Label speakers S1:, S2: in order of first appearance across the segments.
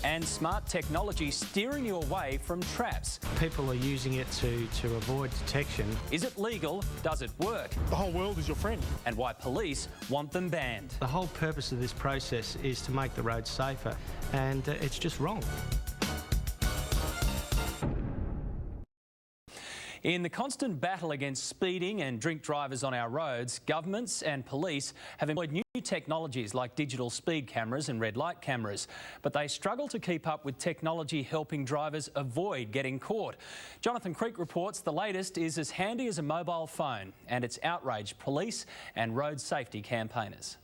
S1: and smart technology steering you away from traps.
S2: People are using it to avoid detection.
S1: Is it legal? Does it work?
S3: The whole world is your friend.
S1: And why police want them banned.
S2: The whole purpose of this process is to make the roads safer, and it's just wrong.
S1: In the constant battle against speeding and drink drivers on our roads, governments and police have employed new technologies like digital speed cameras and red light cameras, but they struggle to keep up with technology helping drivers avoid getting caught. Jonathan Creek reports the latest is as handy as a mobile phone, and it's outraged police and road safety campaigners.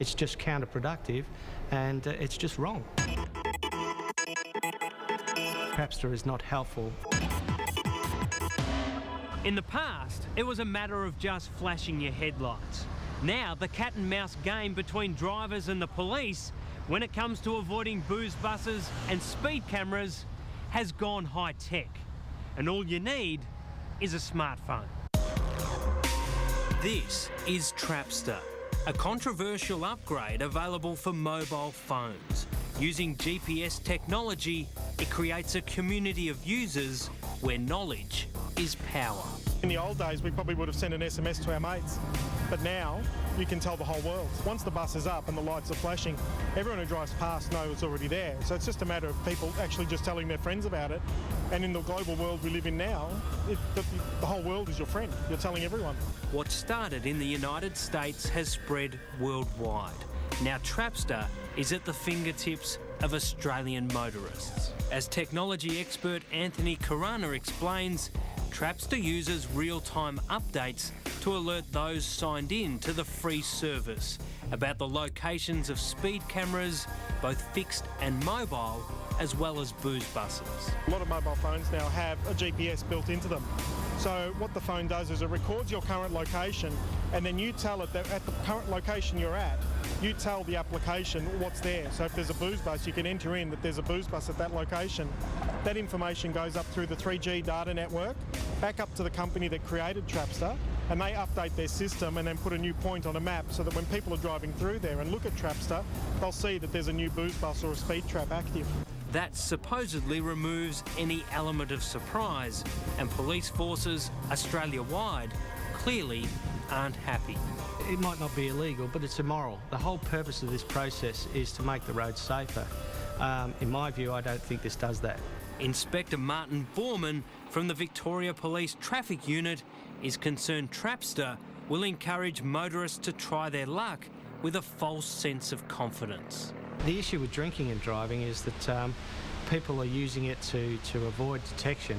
S2: It's just counterproductive, and it's just wrong. Trapster is not helpful.
S4: In the past, it was a matter of just flashing your headlights. Now, the cat and mouse game between drivers and the police, when it comes to avoiding booze buses and speed cameras, has gone high-tech. And all you need is a smartphone. This is Trapster, a controversial upgrade available for mobile phones. Using GPS technology, it creates a community of users where knowledge is power.
S3: In the old days, we probably would have sent an SMS to our mates, but now you can tell the whole world. Once the bus is up and the lights are flashing, everyone who drives past knows it's already there. So it's just a matter of people actually just telling their friends about it. And in the global world we live in now, the whole world is your friend. You're telling everyone.
S4: What started in the United States has spread worldwide. Now Trapster is at the fingertips of Australian motorists. As technology expert Anthony Caruana explains, Trapster uses real-time updates to alert those signed in to the free service about the locations of speed cameras, both fixed and mobile, as well as booze buses.
S3: A lot of mobile phones now have a GPS built into them. So what the phone does is it records your current location, and then you tell it that at the current location you're at, you tell the application what's there. So if there's a booze bus, you can enter in that there's a booze bus at that location. That information goes up through the 3G data network, back up to the company that created Trapster, and they update their system and then put a new point on a map so that when people are driving through there and look at Trapster, they'll see that there's a new booze bus or a speed trap active.
S4: That supposedly removes any element of surprise, and police forces Australia-wide clearly aren't happy.
S2: It might not be illegal, but it's immoral. The whole purpose of this process is to make the roads safer. In my view, I don't think this does that.
S4: Inspector Martin Borman from the Victoria Police Traffic Unit is concerned Trapster will encourage motorists to try their luck with a false sense of confidence.
S2: The issue with drinking and driving is that people are using it to avoid detection,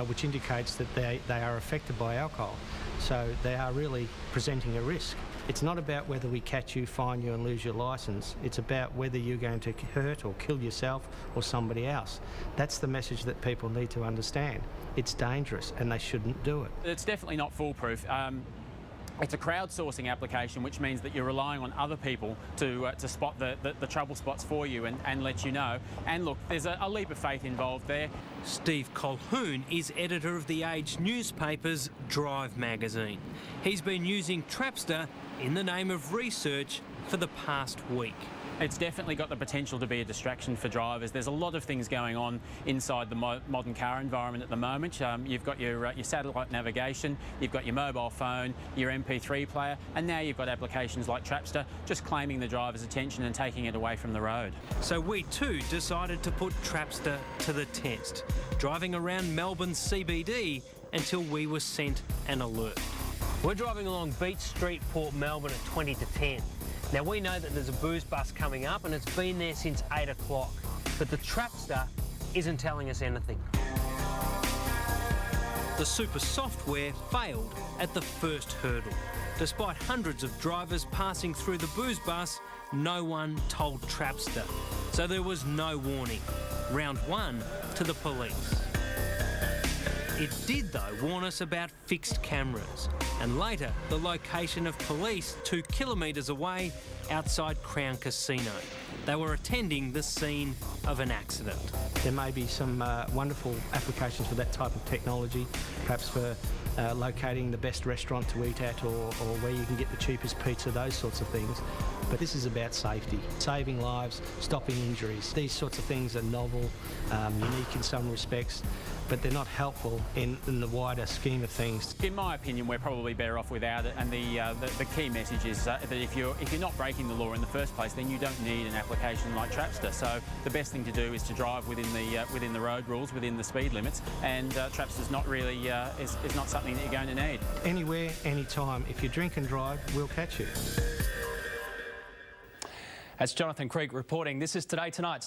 S2: which indicates that they are affected by alcohol. So they are really presenting a risk. It's not about whether we catch you, fine you and lose your licence. It's about whether you're going to hurt or kill yourself or somebody else. That's the message that people need to understand. It's dangerous and they shouldn't do it.
S1: It's definitely not foolproof. It's a crowdsourcing application, which means that you're relying on other people to spot the trouble spots for you and let you know. And look, there's a leap of faith involved there.
S4: Steve Colquhoun is editor of the Age newspaper's Drive magazine. He's been using Trapster in the name of research for the past week.
S1: It's definitely got the potential to be a distraction for drivers. There's a lot of things going on inside the modern car environment at the moment. You've got your satellite navigation, you've got your mobile phone, your MP3 player, and now you've got applications like Trapster just claiming the driver's attention and taking it away from the road.
S4: So we too decided to put Trapster to the test, driving around Melbourne's CBD until we were sent an alert. We're driving along Beach Street, Port Melbourne at 20 to 10. Now, we know that there's a booze bus coming up and it's been there since 8 o'clock, but the Trapster isn't telling us anything. The super software failed at the first hurdle. Despite hundreds of drivers passing through the booze bus, no one told Trapster. So there was no warning. Round one to the police. It did, though, warn us about fixed cameras, and later the location of police 2 kilometres away outside Crown Casino. They were attending the scene of an accident.
S2: There may be some wonderful applications for that type of technology, perhaps for locating the best restaurant to eat at, or where you can get the cheapest pizza, those sorts of things. But this is about safety, saving lives, stopping injuries. These sorts of things are novel, unique in some respects, but they're not helpful in the wider scheme of things.
S5: In my opinion, we're probably better off without it, and the key message is that if you're not breaking the law in the first place, then you don't need an application like Trapster. So the best thing to do is to drive within the road rules, within the speed limits, and Trapster's not really is not something that you're going to need.
S2: Anywhere, anytime. If you drink and drive, we'll catch you.
S1: That's Jonathan Creek reporting. This is Today Tonight.